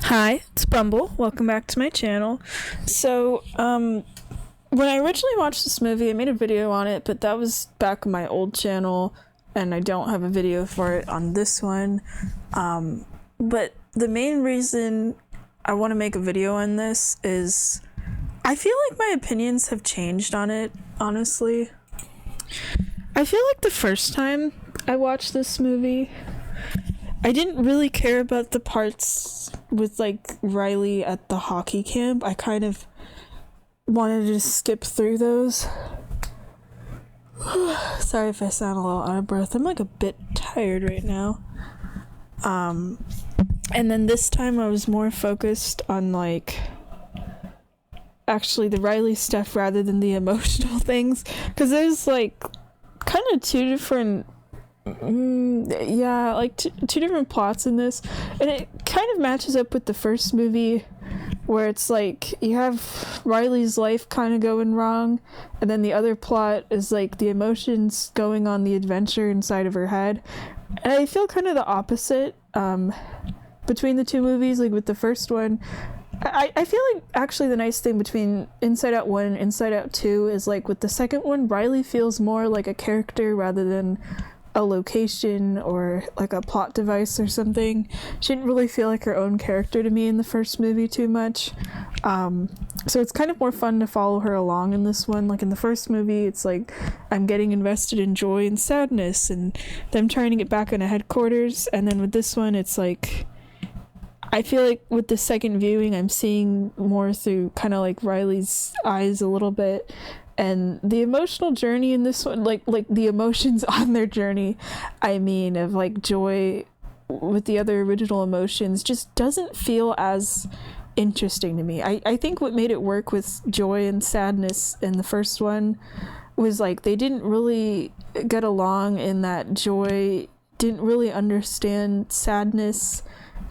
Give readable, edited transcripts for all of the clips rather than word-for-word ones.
Hi, it's Bumble. Welcome back to my channel. When I originally watched this movie, I made a video on it, but that was back on my old channel, and I don't have a video for it on this one. But the main reason I want to make a video on this is I feel like my opinions have changed on it, honestly. I feel like the first time I watched this movie, I didn't really care about the parts with like Riley at the hockey camp. I kind of wanted to skip through those. Sorry if I sound a little out of breath. I'm like a bit tired right now. And then this time I was more focused on like actually the Riley stuff rather than the emotional things, because there's like kind of two different two different plots in this, and it kind of matches up with the first movie where it's like you have Riley's life kind of going wrong, and then the other plot is like the emotions going on the adventure inside of her head. And I feel kind of the opposite between the two movies. Like with the first one, I feel like actually the nice thing between Inside Out 1 and Inside Out 2 is like with the second one, Riley feels more like a character rather than a location or like a plot device or something. She didn't really feel like her own character to me in the first movie too much. So it's kind of more fun to follow her along in this one. Like in the first movie, it's like I'm getting invested in joy and sadness and them trying to get back into headquarters. And then with this one, it's like I feel like with the second viewing, I'm seeing more through kind of like Riley's eyes a little bit. And the emotional journey in this one, like the emotions on their journey, I mean, of like joy with the other original emotions, just doesn't feel as interesting to me. I think what made it work with joy and sadness in the first one was like they didn't really get along, in that joy didn't really understand sadness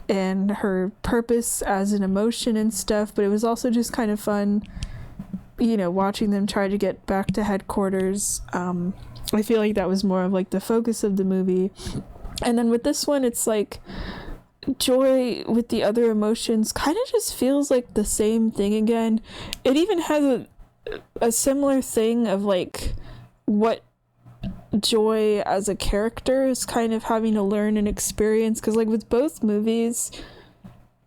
and her purpose as an emotion and stuff, but it was also just kind of fun, you know, watching them try to get back to headquarters. I feel like that was more of like the focus of the movie. And then with this one, it's like joy with the other emotions kind of just feels like the same thing again. It even has a similar thing of like what joy as a character is kind of having to learn and experience, because like with both movies,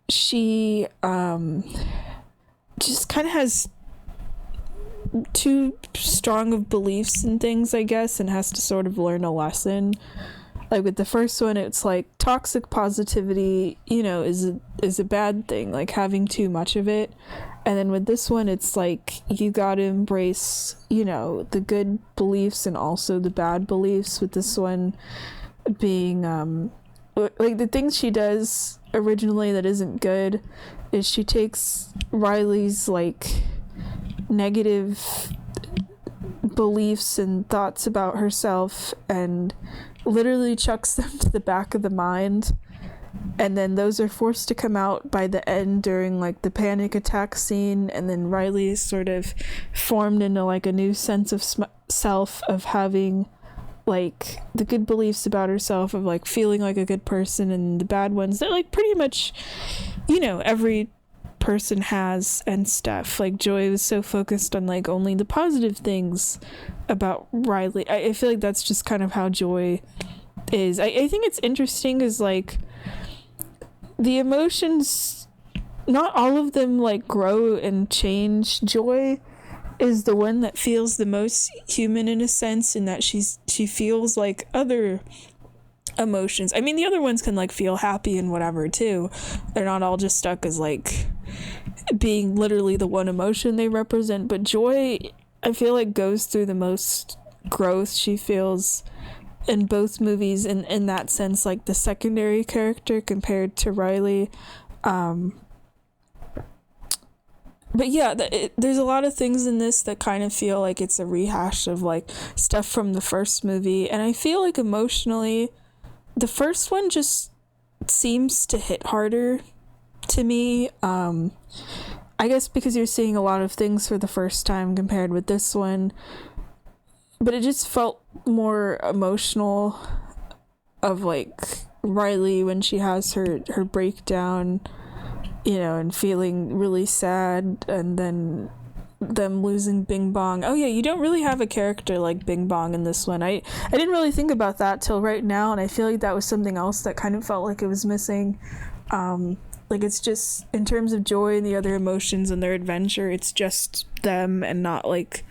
she just kind of has too strong of beliefs and things, I guess, and has to sort of learn a lesson. Like with the first one, it's like toxic positivity, you know, is a bad thing, like having too much of it. And then with this one, it's like you gotta embrace, you know, the good beliefs and also the bad beliefs. With this one being like the things she does originally that isn't good is she takes Riley's like negative beliefs and thoughts about herself and literally chucks them to the back of the mind, and then those are forced to come out by the end during like the panic attack scene. And then Riley is sort of formed into like a new sense of self, of having like the good beliefs about herself, of like feeling like a good person, and the bad ones that like pretty much, you know, every person has and stuff. Like Joy was so focused on like only the positive things about Riley. I feel like that's just kind of how Joy is. I think it's interesting is like the emotions, not all of them like grow and change. Joy is the one that feels the most human in a sense, in that she feels like other emotions. I mean, the other ones can like feel happy and whatever too. They're not all just stuck as like being literally the one emotion they represent. But Joy, I feel like, goes through the most growth. She feels in both movies in that sense, like the secondary character compared to Riley. But yeah, there's a lot of things in this that kind of feel like it's a rehash of like stuff from the first movie. And I feel like emotionally, the first one just seems to hit harder to me. I guess because you're seeing a lot of things for the first time compared with this one. But it just felt more emotional, of like Riley when she has her breakdown and feeling really sad, and then them losing Bing Bong. Oh yeah, you don't really have a character like Bing Bong in this one. I didn't really think about that till right now, and I feel like that was something else that kind of felt like it was missing. Like, it's just, in terms of joy and the other emotions and their adventure, it's just them and not like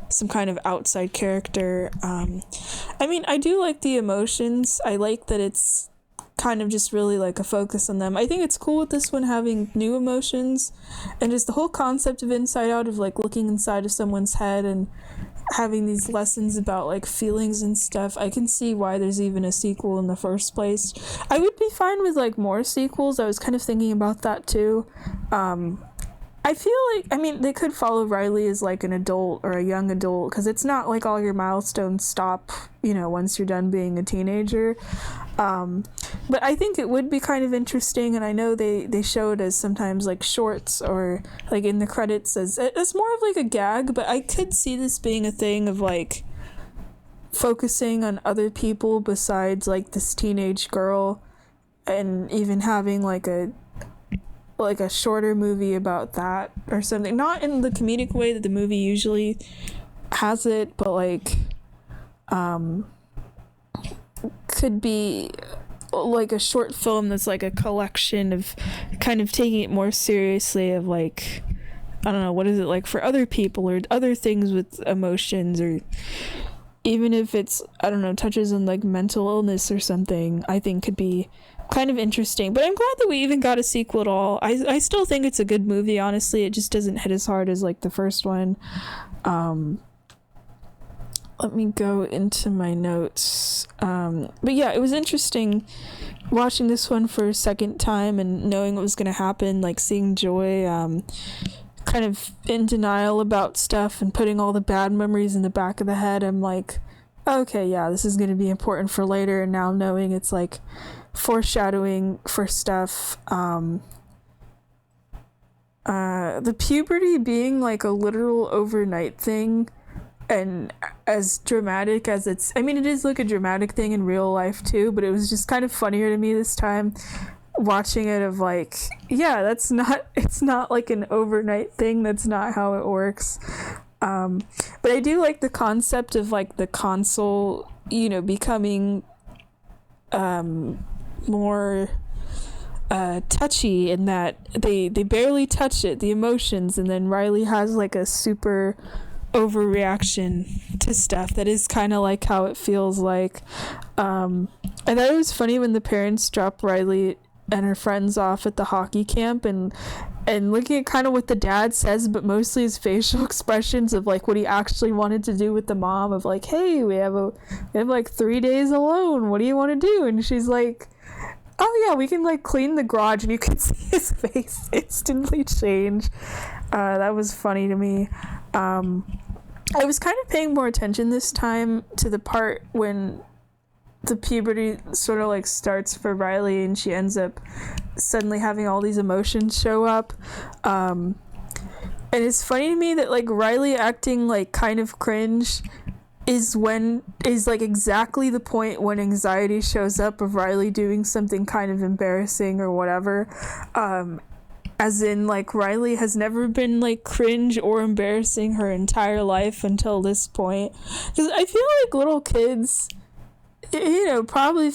some kind of outside character. I mean, I do like the emotions. I like that it's kind of just really like a focus on them. I think it's cool with this one having new emotions, and just the whole concept of Inside Out, of like looking inside of someone's head and having these lessons about like feelings and stuff. I can see why there's even a sequel in the first place. I would be fine with like more sequels. I was kind of thinking about that too. I feel like, I mean, they could follow Riley as like an adult or a young adult, because it's not like all your milestones stop, once you're done being a teenager. But I think it would be kind of interesting, and I know they show it as sometimes like shorts or like in the credits as it's more of like a gag, but I could see this being a thing of like focusing on other people besides like this teenage girl, and even having like a shorter movie about that or something, not in the comedic way that the movie usually has it, but like could be like a short film that's like a collection of kind of taking it more seriously, of like, I don't know, what is it like for other people or other things with emotions, or even if it's, I don't know, touches on like mental illness or something, I think could be kind of interesting. But I'm glad that we even got a sequel at all. I still think it's a good movie, honestly. It just doesn't hit as hard as like the first one. Let me go into my notes. But yeah, it was interesting watching this one for a second time and knowing what was going to happen, like seeing Joy kind of in denial about stuff and putting all the bad memories in the back of the head. I'm like, okay, yeah, this is going to be important for later. And now knowing it's like foreshadowing for stuff. The puberty being like a literal overnight thing, and as dramatic as it is like a dramatic thing in real life too, but it was just kind of funnier to me this time watching it, of like, yeah, it's not like an overnight thing. That's not how it works. But I do like the concept of like the console, becoming more touchy, in that they barely touch it, the emotions, and then Riley has like a super overreaction to stuff that is kind of like how it feels like. I thought it was funny when the parents drop Riley and her friends off at the hockey camp, and looking at kind of what the dad says, but mostly his facial expressions of like what he actually wanted to do with the mom, of like, hey, we have like 3 days alone, what do you want to do? And she's like, oh yeah, we can like clean the garage, and you can see his face instantly change. That was funny to me. I was kind of paying more attention this time to the part when the puberty sort of like starts for Riley, and she ends up suddenly having all these emotions show up. And it's funny to me that like Riley acting like kind of cringe is like exactly the point when anxiety shows up, of Riley doing something kind of embarrassing or whatever. As in, like, Riley has never been like cringe or embarrassing her entire life until this point. Because I feel like little kids, probably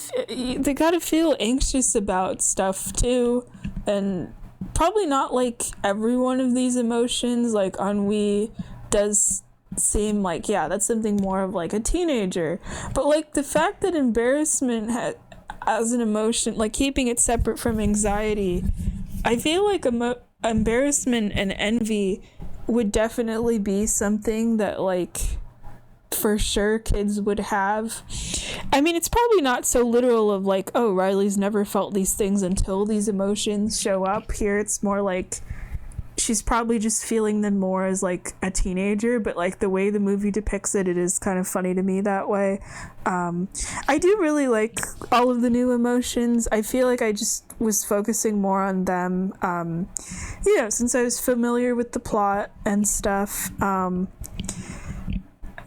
they gotta feel anxious about stuff too, and probably not like every one of these emotions. Like ennui does seem like, yeah, that's something more of like a teenager, but like the fact that embarrassment as an emotion, like keeping it separate from anxiety, I feel like embarrassment and envy would definitely be something that like for sure kids would have. I mean, it's probably not so literal of like, oh, Riley's never felt these things until these emotions show up. Here it's more like she's probably just feeling them more as like a teenager, but like the way the movie depicts it is kind of funny to me that way. I do really like all of the new emotions. I feel like I just was focusing more on them, since I was familiar with the plot and stuff.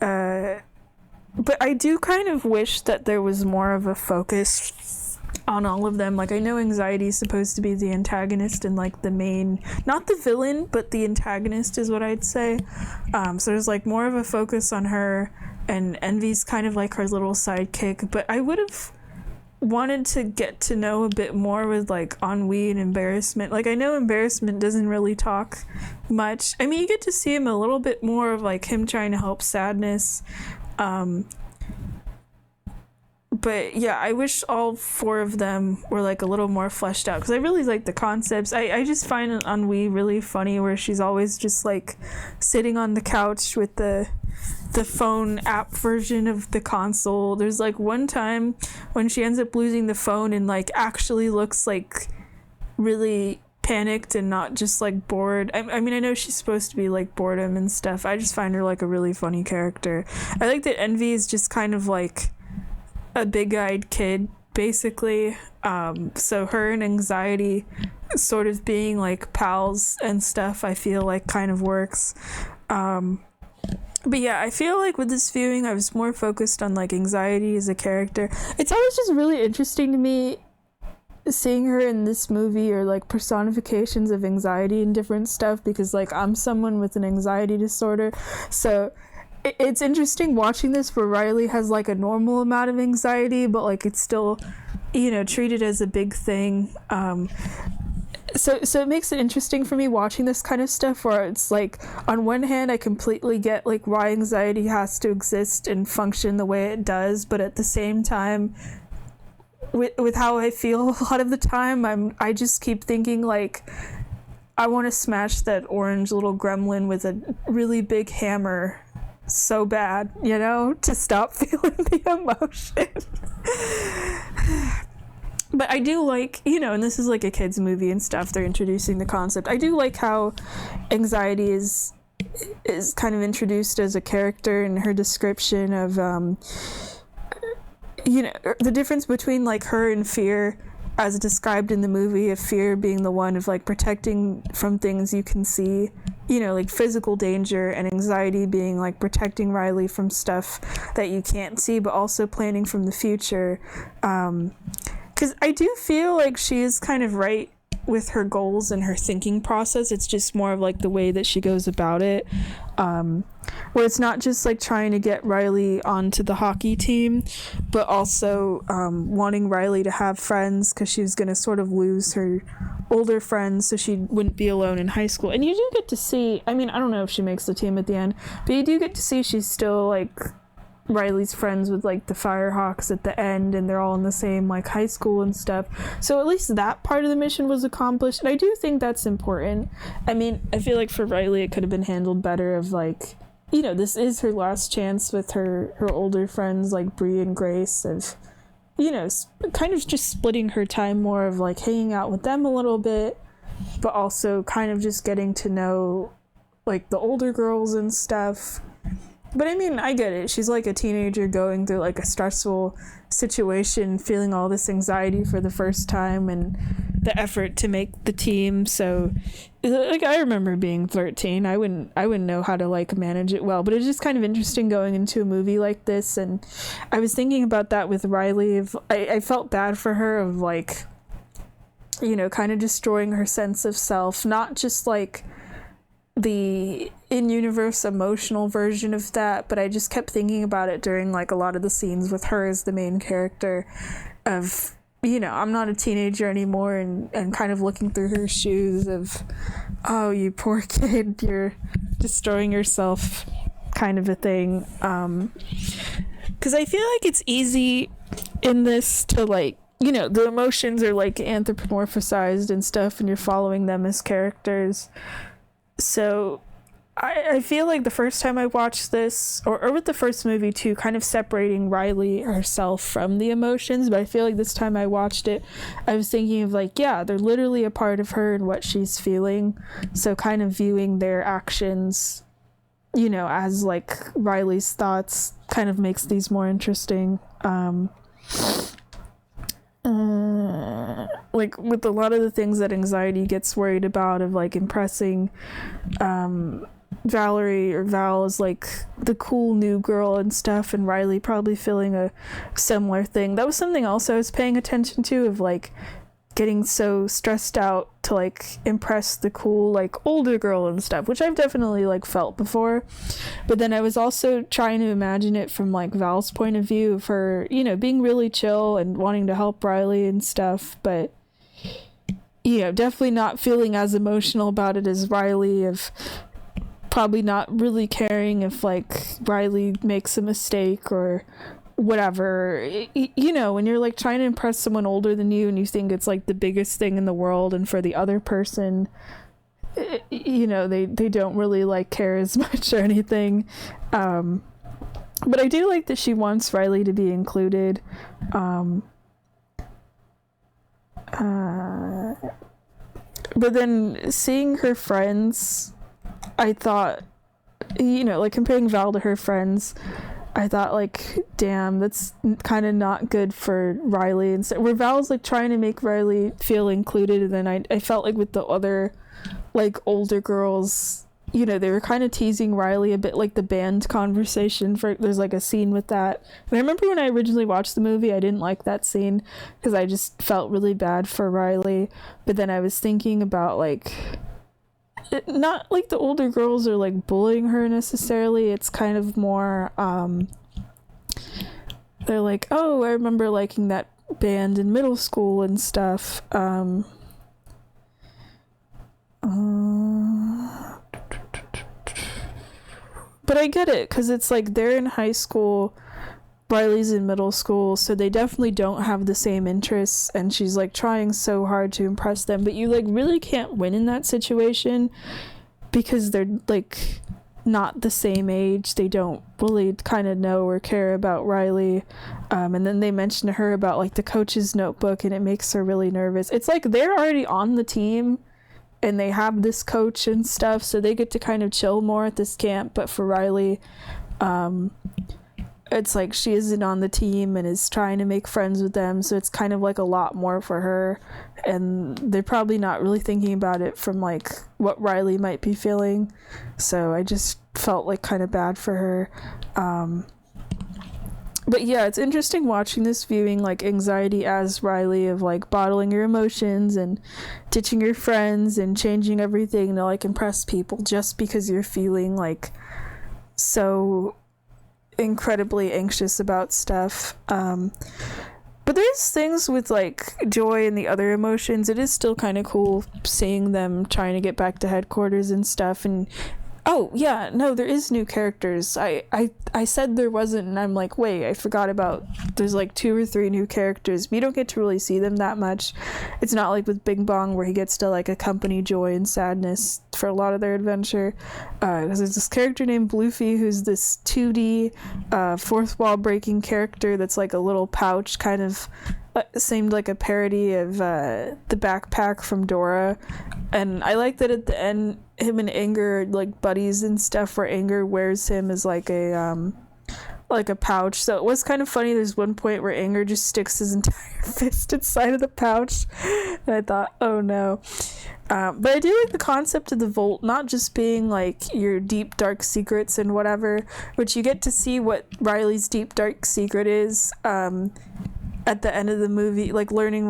But I do kind of wish that there was more of a focus on all of them. Like, I know Anxiety is supposed to be the antagonist and like the main, not the villain, but the antagonist is what I'd say. So there's like more of a focus on her, and Envy's kind of like her little sidekick. But I would have wanted to get to know a bit more with like Ennui and Embarrassment. Like, I know Embarrassment doesn't really talk much. I mean, you get to see him a little bit more of like him trying to help Sadness. But yeah, I wish all four of them were like a little more fleshed out, because I really like the concepts. I just find Ennui really funny, where she's always just like sitting on the couch with the phone app version of the console. There's like one time when she ends up losing the phone and like actually looks like really panicked and not just like bored. I mean, I know she's supposed to be like boredom and stuff. I just find her like a really funny character. I like that Envy is just kind of like a big-eyed kid, basically. So her and Anxiety sort of being like pals and stuff, I feel like kind of works. But yeah, I feel like with this viewing, I was more focused on like Anxiety as a character. It's always just really interesting to me seeing her in this movie, or like personifications of anxiety and different stuff, because like I'm someone with an anxiety disorder. So it's interesting watching this where Riley has like a normal amount of anxiety, but like it's still, you know, treated as a big thing. So it makes it interesting for me watching this kind of stuff, where it's like, on one hand, I completely get like why anxiety has to exist and function the way it does, but at the same time, with how I feel a lot of the time, I just keep thinking like, I want to smash that orange little gremlin with a really big hammer so bad, you know, to stop feeling the emotion. But I do like, you know, and this is like a kid's movie and stuff, they're introducing the concept. I do like how Anxiety is kind of introduced as a character, in her description of you know, the difference between like her and Fear, as described in the movie, of Fear being the one of like protecting from things you can see, you know, like physical danger, and Anxiety being like protecting Riley from stuff that you can't see, but also planning from the future. Because I do feel like she is kind of right with her goals and her thinking process. It's just more of like the way that she goes about it, where it's not just like trying to get Riley onto the hockey team, but also wanting Riley to have friends, because she was going to sort of lose her older friends so she wouldn't be alone in high school. And you do get to see, I mean, I don't know if she makes the team at the end, but you do get to see she's still like Riley's friends with like the Firehawks at the end, and they're all in the same like high school and stuff. So at least that part of the mission was accomplished, and I do think that's important. I mean, I feel like for Riley it could have been handled better, of like, you know, this is her last chance with her older friends like Bree and Grace, of, you know, kind of just splitting her time more, of like hanging out with them a little bit, but also kind of just getting to know like the older girls and stuff. But I mean, I get it. She's like a teenager going through like a stressful situation, feeling all this anxiety for the first time, and the effort to make the team. So like, I remember being 13. I wouldn't know how to like manage it well, but it's just kind of interesting going into a movie like this. And I was thinking about that with Riley. I felt bad for her, of like, you know, kind of destroying her sense of self, not just like the in-universe emotional version of that, but I just kept thinking about it during like a lot of the scenes with her as the main character, of, you know, I'm not a teenager anymore, and kind of looking through her shoes of, oh, you poor kid, you're destroying yourself, kind of a thing. Because I feel like it's easy in this to like, you know, the emotions are like anthropomorphized and stuff, and you're following them as characters. So I feel like the first time I watched this, or with the first movie too, kind of separating Riley herself from the emotions, but I feel like this time I watched it, I was thinking of like, yeah, they're literally a part of her and what she's feeling. So kind of viewing their actions, you know, as like Riley's thoughts, kind of makes these more interesting. Like with a lot of the things that Anxiety gets worried about, of like impressing Valerie or Val is like the cool new girl and stuff, and Riley probably feeling a similar thing. That was something else I was paying attention to, of like getting so stressed out to like impress the cool like older girl and stuff, which I've definitely like felt before. But then I was also trying to imagine it from like Val's point of view, of her, you know, being really chill and wanting to help Riley and stuff, but you know, definitely not feeling as emotional about it as Riley, of probably not really caring if like Riley makes a mistake or whatever. You know, when you're like trying to impress someone older than you and you think it's like the biggest thing in the world, and for the other person, you know, they don't really like care as much or anything. But I do like that she wants Riley to be included. But then seeing her friends, I thought, you know, like comparing Val to her friends, I thought like, damn, that's kind of not good for Riley. And so, where Val's like trying to make Riley feel included, and then I felt like with the other like older girls, you know, they were kind of teasing Riley a bit, like the band conversation. For there's like a scene with that, and I remember when I originally watched the movie, I didn't like that scene because I just felt really bad for Riley. But then I was thinking about like, not like the older girls are like bullying her necessarily, it's kind of more they're like, oh, I remember liking that band in middle school and stuff. But I get it, because it's like they're in high school, Riley's in middle school, so they definitely don't have the same interests, and she's like trying so hard to impress them, but you like really can't win in that situation because they're like not the same age. They don't really kind of know or care about Riley. And then they mention to her about like the coach's notebook, and it makes her really nervous. It's like they're already on the team and they have this coach and stuff, so they get to kind of chill more at this camp. But for Riley, it's like she isn't on the team and is trying to make friends with them, so it's kind of like a lot more for her, and they're probably not really thinking about it from like what Riley might be feeling. So I just felt like kind of bad for her. But yeah, it's interesting watching this, viewing like anxiety as Riley, of like bottling your emotions and ditching your friends and changing everything to like impress people just because you're feeling like so incredibly anxious about stuff. But there's things with like joy and the other emotions. It is still kind of cool seeing them trying to get back to headquarters and stuff. And oh yeah, no, there is new characters. I said there wasn't, and I'm like, wait, I forgot about, there's like 2 or 3 new characters. We don't get to really see them that much. It's not like with Bing Bong where he gets to like accompany joy and sadness for a lot of their adventure. Because there's this character named Bluefy, who's this 2D fourth wall breaking character that's like a little pouch, kind of seemed like a parody of the backpack from Dora. And I like that at the end him and Anger are like buddies and stuff, where Anger wears him as like a pouch. So it was kind of funny. There's one point where Anger just sticks his entire fist inside of the pouch, and I thought, oh no. But I do like the concept of the vault not just being like your deep dark secrets and whatever, but you get to see what Riley's deep dark secret is at the end of the movie, like learning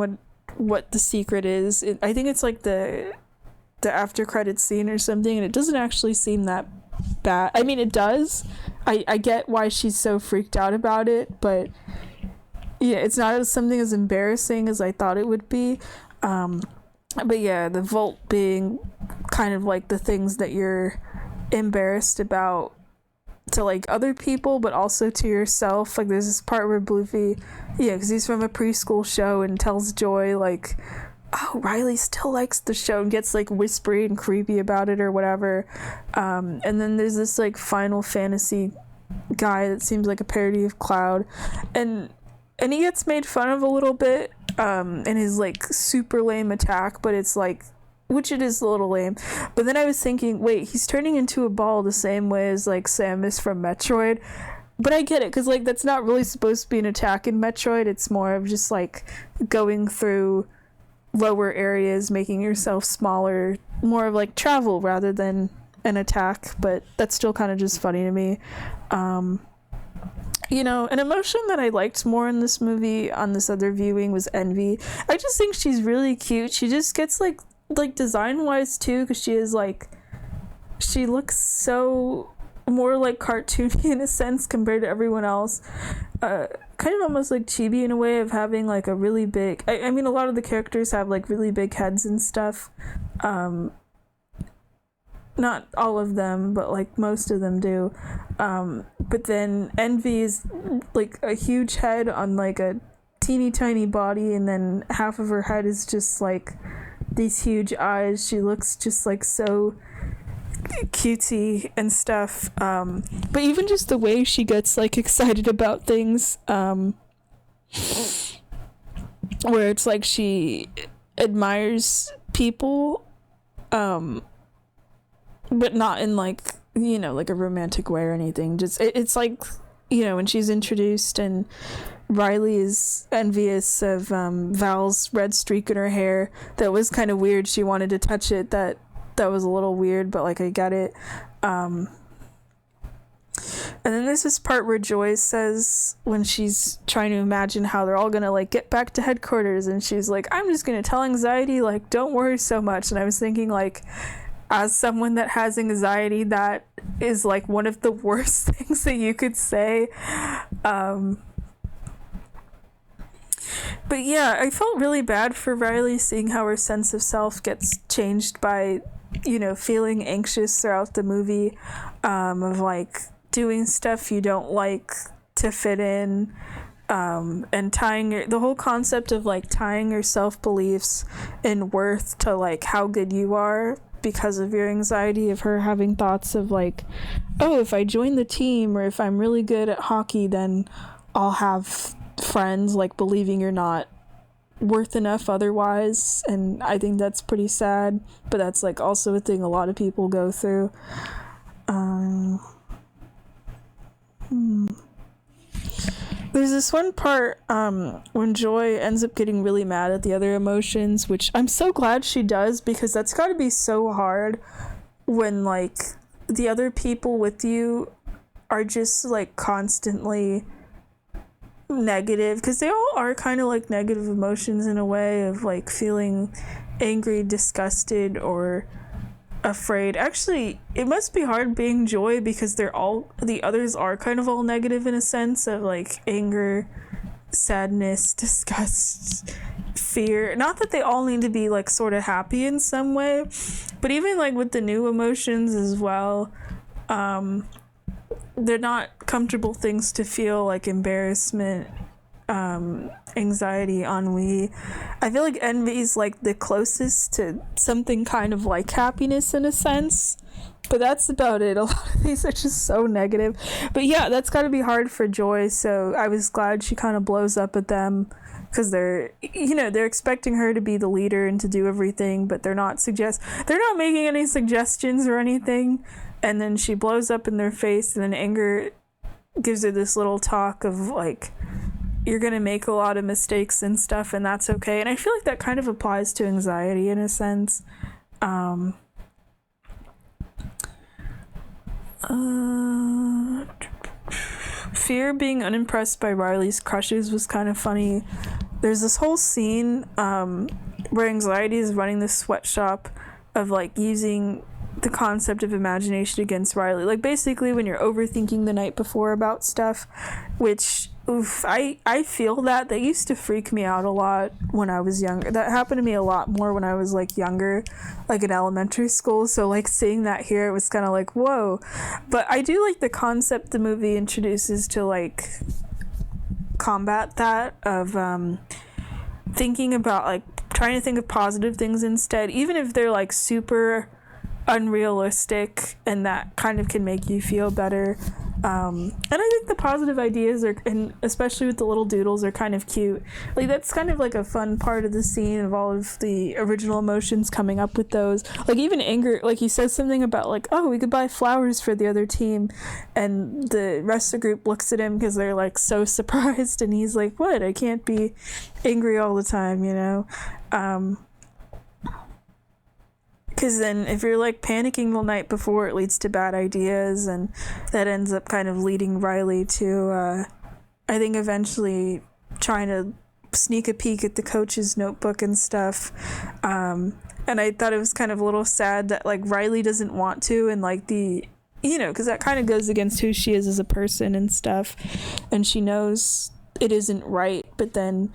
what the secret is. I think it's like the after credits scene or something, and it doesn't actually seem that bad. I mean, it does. I get why she's so freaked out about it, but yeah, it's not something as embarrassing as I thought it would be. But yeah, the vault being kind of like the things that you're embarrassed about to like other people, but also to yourself. Like there's this part where Bluefy, yeah, because he's from a preschool show, and tells Joy like, oh, Riley still likes the show, and gets like whispery and creepy about it or whatever. And then there's this like Final Fantasy guy that seems like a parody of Cloud, and he gets made fun of a little bit in his like super lame attack, but it's like, which it is a little lame. But then I was thinking, wait, he's turning into a ball the same way as like Samus from Metroid. But I get it, because like that's not really supposed to be an attack in Metroid. It's more of just like going through lower areas, making yourself smaller, more of like travel rather than an attack, but that's still kind of just funny to me. You know, an emotion that I liked more in this movie on this other viewing was envy. I just think she's really cute. She just gets like design wise too, because she is like, she looks so more like cartoony in a sense compared to everyone else. Kind of almost like chibi in a way, of having like a really big, I mean, a lot of the characters have like really big heads and stuff. Not all of them, but like most of them do. But then Envy is like a huge head on like a teeny tiny body, and then half of her head is just like these huge eyes. She looks just like so cutesy and stuff. But even just the way she gets like excited about things, where it's like she admires people, but not in like, you know, like a romantic way or anything. Just it's like, you know, when she's introduced and Riley is envious of Val's red streak in her hair. That was kind of weird. She wanted to touch it. That was a little weird, but like I get it. And then there's this part where Joy says, when she's trying to imagine how they're all gonna like get back to headquarters, and she's like, I'm just gonna tell anxiety, like, don't worry so much. And I was thinking, like, as someone that has anxiety, that is like one of the worst things that you could say. But yeah, I felt really bad for Riley, seeing how her sense of self gets changed by, you know, feeling anxious throughout the movie, of like doing stuff you don't like to fit in, and tying the whole concept of like tying your self-beliefs and worth to like how good you are because of your anxiety, of her having thoughts of like, oh, if I join the team, or if I'm really good at hockey, then I'll have friends, like believing you're not worth enough otherwise. And I think that's pretty sad, but that's like also a thing a lot of people go through. There's this one part when Joy ends up getting really mad at the other emotions, which I'm so glad she does, because that's got to be so hard when like the other people with you are just like constantly negative, because they all are kind of like negative emotions in a way, of like feeling angry, disgusted, or afraid. Actually, it must be hard being Joy, because the others are kind of all negative in a sense, of like anger, sadness, disgust, fear. Not that they all need to be like sort of happy in some way, but even like with the new emotions as well, they're not comfortable things to feel, like embarrassment, anxiety, ennui. I feel like envy is like the closest to something kind of like happiness in a sense, but that's about it. A lot of these are just so negative. But yeah, that's got to be hard for Joy, so I was glad she kind of blows up at them, because they're expecting her to be the leader and to do everything, but they're not making any suggestions or anything. And then she blows up in their face, and then Anger gives her this little talk of like, you're gonna make a lot of mistakes and stuff, and that's okay. And I feel like that kind of applies to anxiety in a sense. Fear being unimpressed by Riley's crushes was kind of funny. There's this whole scene where Anxiety is running this sweatshop, of like using the concept of imagination against Riley. Like basically when you're overthinking the night before about stuff, which I feel that used to freak me out a lot when I was younger. That happened to me a lot more when I was like younger, like in elementary school. So like seeing that here, it was kind of like, whoa. But I do like the concept the movie introduces to like combat that, of thinking about like trying to think of positive things instead, even if they're like super unrealistic, and that kind of can make you feel better. And I think the positive ideas are, and especially with the little doodles, are kind of cute. Like that's kind of like a fun part of the scene, of all of the original emotions coming up with those. Like even Anger, like he says something about like, oh, we could buy flowers for the other team, and the rest of the group looks at him because they're like so surprised, and he's like, what, I can't be angry all the time, you know. Because then if you're like panicking the night before, it leads to bad ideas, and that ends up kind of leading Riley to, I think, eventually trying to sneak a peek at the coach's notebook and stuff. And I thought it was kind of a little sad that like Riley doesn't want to, and like because that kind of goes against who she is as a person and stuff, and she knows it isn't right, but then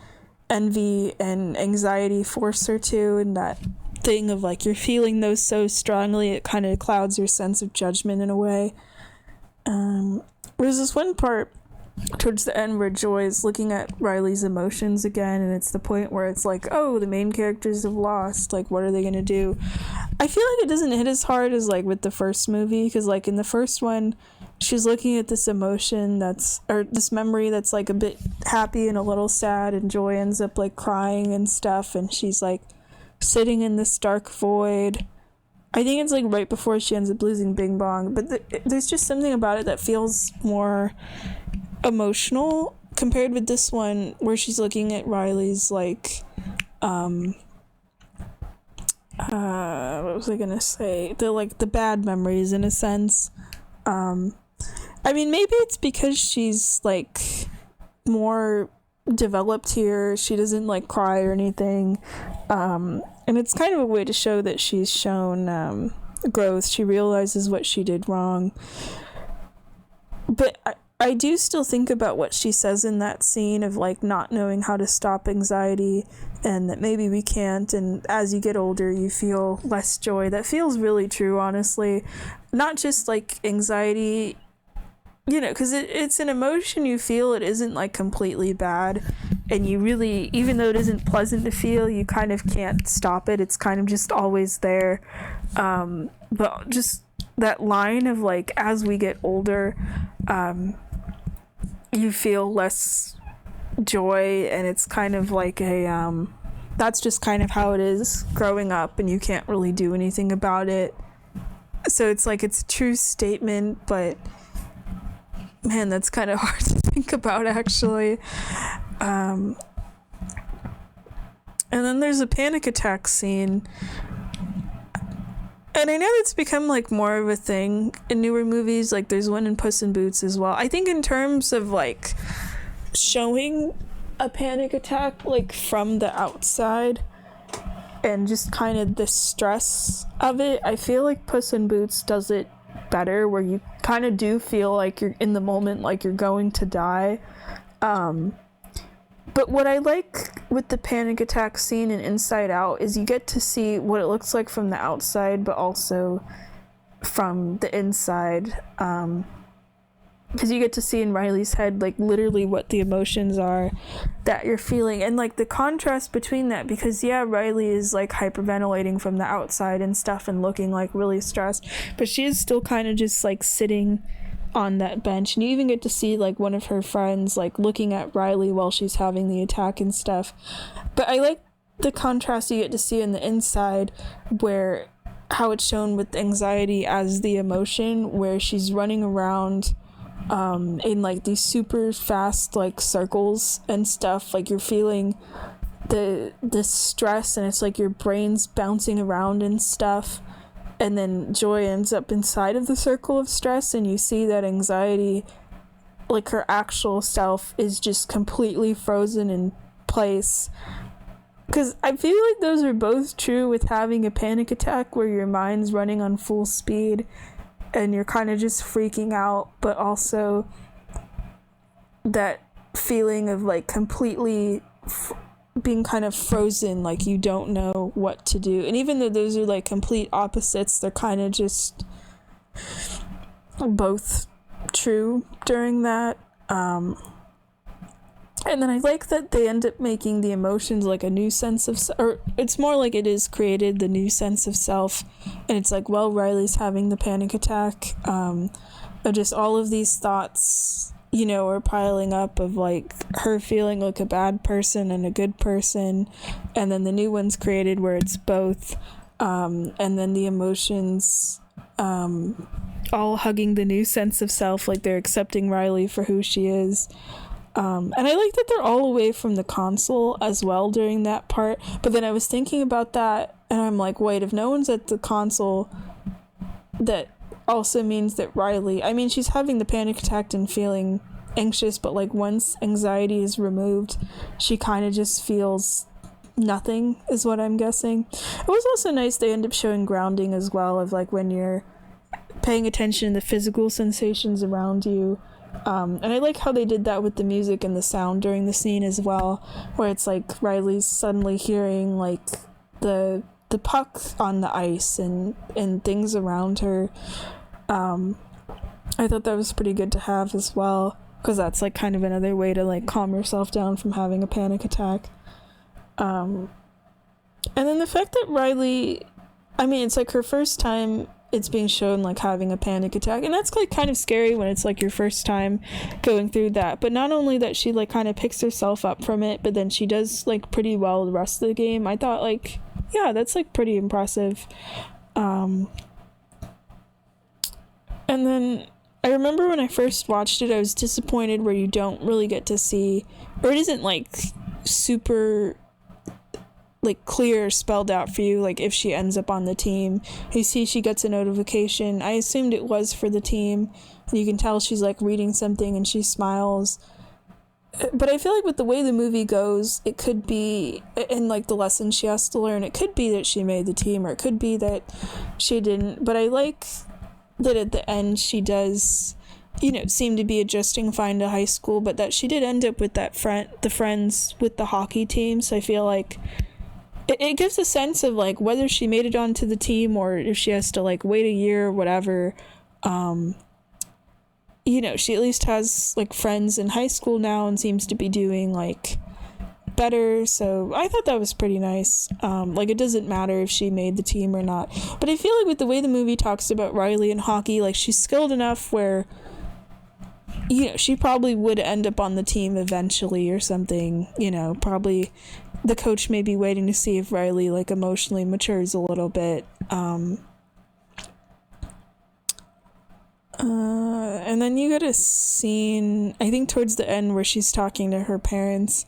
envy and anxiety force her to, and that thing of like you're feeling those so strongly, it kind of clouds your sense of judgment in a way. There's this one part towards the end where Joy is looking at Riley's emotions again, and it's the point where it's like, oh, the main characters have lost, like what are they gonna do? I feel like it doesn't hit as hard as like with the first movie, because like in the first one she's looking at this emotion or this memory that's like a bit happy and a little sad, and Joy ends up like crying and stuff, and she's like sitting in this dark void. I think it's like right before she ends up losing Bing Bong, but there's just something about it that feels more emotional compared with this one where she's looking at Riley's like what was I gonna say, the bad memories in a sense. I mean, maybe it's because she's like more developed here, she doesn't like cry or anything, and it's kind of a way to show that she's shown growth. She realizes what she did wrong, but I do still think about what she says in that scene of like not knowing how to stop anxiety, and that maybe we can't, and as you get older you feel less joy. That feels really true, honestly. Not just like anxiety, because it's an emotion you feel. It isn't like completely bad, and you really, even though it isn't pleasant to feel, you kind of can't stop it. It's kind of just always there. But just that line of like, as we get older, you feel less joy, and it's kind of like that's just kind of how it is growing up, and you can't really do anything about it. So it's like, it's a true statement, but man, that's kind of hard to think about, actually. And then there's a panic attack scene, and I know it's become like more of a thing in newer movies. Like there's one in Puss in Boots as well. I think in terms of like showing a panic attack like from the outside and just kind of the stress of it, I feel like Puss in Boots does it better, where you kind of do feel like you're in the moment, like you're going to die. But what I like with the panic attack scene in Inside Out is you get to see what it looks like from the outside, but also from the inside. Because you get to see in Riley's head, like, literally what the emotions are that you're feeling. And, like, the contrast between that, because, yeah, Riley is, like, hyperventilating from the outside and stuff and looking, like, really stressed. But she is still kind of just, like, sitting on that bench. And you even get to see, like, one of her friends, like, looking at Riley while she's having the attack and stuff. But I like the contrast you get to see in the inside, where how it's shown with anxiety as the emotion, where she's running around in like these super fast like circles and stuff. Like you're feeling the stress, and it's like your brain's bouncing around and stuff, and then Joy ends up inside of the circle of stress, and you see that anxiety, like her actual self, is just completely frozen in place. Because I feel like those are both true with having a panic attack, where your mind's running on full speed and you're kind of just freaking out, but also that feeling of like completely being kind of frozen, like you don't know what to do. And even though those are like complete opposites, they're kind of just both true during that. And then I like that they end up making the emotions like a new sense of, or it's more like it is created the new sense of self. And it's like, well, Riley's having the panic attack. Just all of these thoughts, you know, are piling up of like her feeling like a bad person and a good person. And then the new one's created where it's both. And then the emotions, all hugging the new sense of self, like they're accepting Riley for who she is. And I like that they're all away from the console as well during that part. But then I was thinking about that And I'm like, wait, if no one's at the console, that also means that Riley, I mean, she's having the panic attack and feeling anxious, but like once anxiety is removed, she kind of just feels nothing, is what I'm guessing. It was also nice they end up showing grounding as well, of like when you're paying attention to the physical sensations around you. And I like how they did that with the music and the sound during the scene as well, where it's like Riley's suddenly hearing like the puck on the ice and things around her. I thought that was pretty good to have as well, because that's like kind of another way to like calm yourself down from having a panic attack. And then the fact that Riley, I mean, it's like her first time it's being shown like having a panic attack, and that's like kind of scary when it's like your first time going through that. But not only that, she like kind of picks herself up from it, but then she does like pretty well the rest of the game. I thought like, yeah, that's like pretty impressive. And then I remember when I first watched it, I was disappointed where you don't really get to see, or it isn't like super like clear spelled out for you, like if she ends up on the team. You see she gets a notification. I assumed it was for the team, and you can tell she's like reading something and she smiles. But I feel like with the way the movie goes, it could be, and like the lesson she has to learn, it could be that she made the team, or it could be that she didn't. But I like that at the end she does, you know, seem to be adjusting fine to high school, but that she did end up with that the friends with the hockey team. So I feel like it gives a sense of like whether she made it onto the team or if she has to like wait a year or whatever. You know, she at least has like friends in high school now and seems to be doing like better. So I thought that was pretty nice. Like it doesn't matter if she made the team or not, but I feel like with the way the movie talks about Riley and hockey, like she's skilled enough where, you know, she probably would end up on the team eventually or something. You know, probably the coach may be waiting to see if Riley like emotionally matures a little bit. And then you get a scene, I think towards the end, where she's talking to her parents,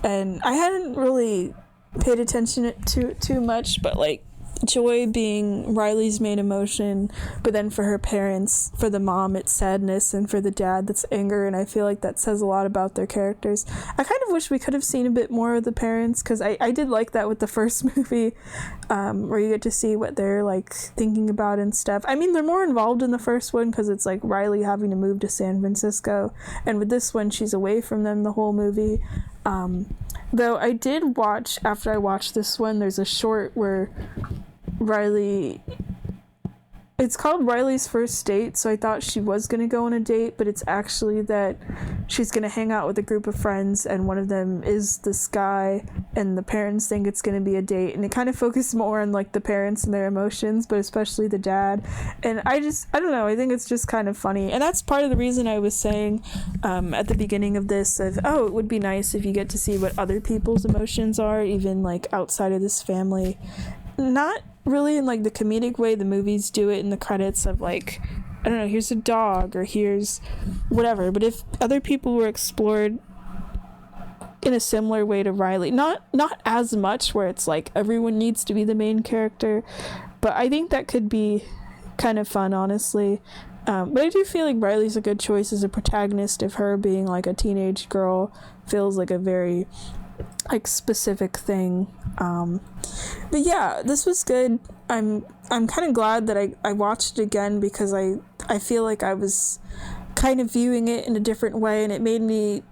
and I hadn't really paid attention to too much, but like joy being Riley's main emotion, but then for her parents, for the mom it's sadness, and for the dad that's anger. And I feel like that says a lot about their characters. I kind of wish we could have seen a bit more of the parents, because I did like that with the first movie, where you get to see what they're like thinking about and stuff. I mean, they're more involved in the first one because it's like Riley having to move to San Francisco, and with this one she's away from them the whole movie. Though I did watch, after I watched this one, there's a short where Riley, it's called Riley's First Date, so I thought she was going to go on a date, but it's actually that she's going to hang out with a group of friends, and one of them is this guy, and the parents think it's going to be a date, and it kind of focuses more on like the parents and their emotions, but especially the dad. And I don't know, I think it's just kind of funny, and that's part of the reason I was saying at the beginning of this of, oh, it would be nice if you get to see what other people's emotions are, even like outside of this family. Not really in like the comedic way the movies do it in the credits of like, I don't know, here's a dog or here's whatever, but if other people were explored in a similar way to Riley, not as much where it's like everyone needs to be the main character, but I think that could be kind of fun, honestly. But I do feel like Riley's a good choice as a protagonist, if her being like a teenage girl feels like a very like specific thing. But yeah, this was good. I'm kind of glad that I watched it again, because I feel like I was kind of viewing it in a different way, and it made me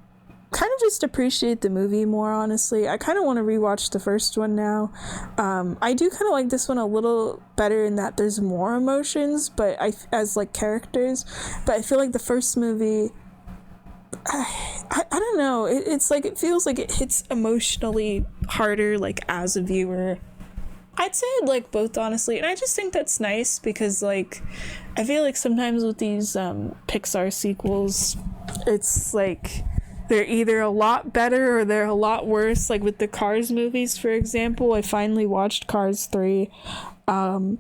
kind of just appreciate the movie more, honestly. I kind of want to rewatch the first one now. I do kind of like this one a little better in that there's more emotions, but as like characters, but I feel like the first movie, I don't know, it's like it feels like it hits emotionally harder like as a viewer. I'd say I'd like both, honestly, and I just think that's nice, because like I feel like sometimes with these Pixar sequels, it's like they're either a lot better or they're a lot worse. Like with the Cars movies, for example, I finally watched Cars 3, and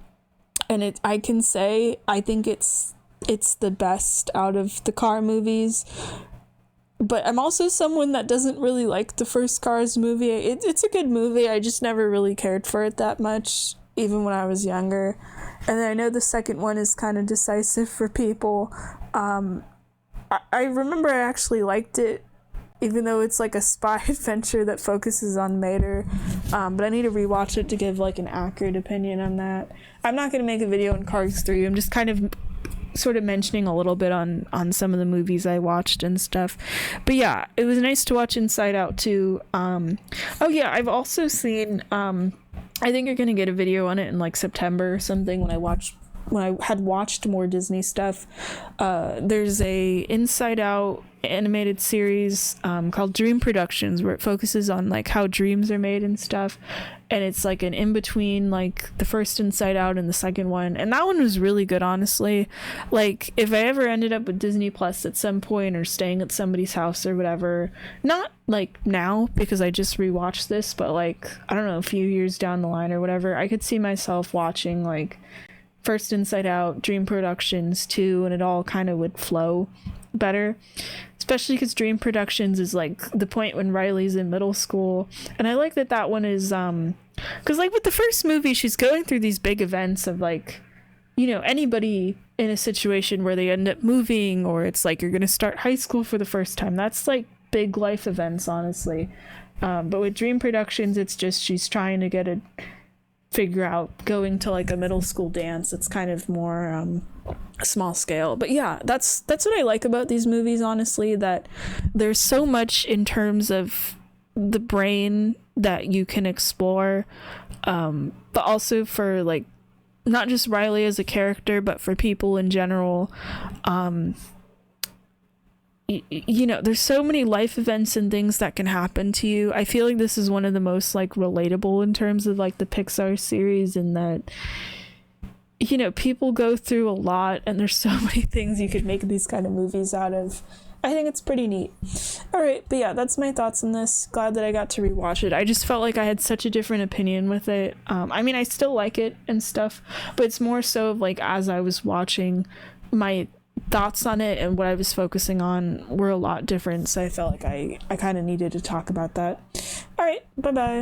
I can say I think it's the best out of the car movies. but I'm also someone that doesn't really like the first Cars movie. It's a good movie. I just never really cared for it that much, even when I was younger. And then I know the second one is kind of decisive for people. I remember I actually liked it, even though it's like a spy adventure that focuses on Mater. But I need to rewatch it to give like an accurate opinion on that. I'm not going to make a video on Cars 3. I'm just kind of sort of mentioning a little bit on some of the movies I watched and stuff. But yeah, it was nice to watch Inside Out too. Oh yeah, I've also seen I think you're gonna get a video on it in like September or something when I had watched more Disney stuff. There's a Inside Out animated series called Dream Productions, where it focuses on like how dreams are made and stuff, and it's like an in-between like the first Inside Out and the second one, and that one was really good, honestly. Like if I ever ended up with Disney Plus at some point or staying at somebody's house or whatever, not like now because I just rewatched this, but like I don't know, a few years down the line or whatever, I could see myself watching like first Inside Out, Dream Productions 2, and it all kind of would flow better, especially because Dream Productions is like the point when Riley's in middle school. And I like that one is because like with the first movie, she's going through these big events of like, you know, anybody in a situation where they end up moving, or it's like you're gonna start high school for the first time, that's like big life events, honestly. But with Dream Productions, it's just she's trying to figure out going to like a middle school dance. It's kind of more small scale. But yeah, that's what I like about these movies, honestly, that there's so much in terms of the brain that you can explore, but also for like not just Riley as a character, but for people in general. You know, there's so many life events and things that can happen to you. I feel like this is one of the most like relatable in terms of like the Pixar series, in that, you know, people go through a lot and there's so many things you could make these kind of movies out of. I think it's pretty neat. All right, but yeah, that's my thoughts on this. Glad that I got to rewatch it. I just felt like I had such a different opinion with it. I mean, I still like it and stuff, but it's more so of like as I was watching, my thoughts on it and what I was focusing on were a lot different, so I felt like I kind of needed to talk about that. All right, bye-bye.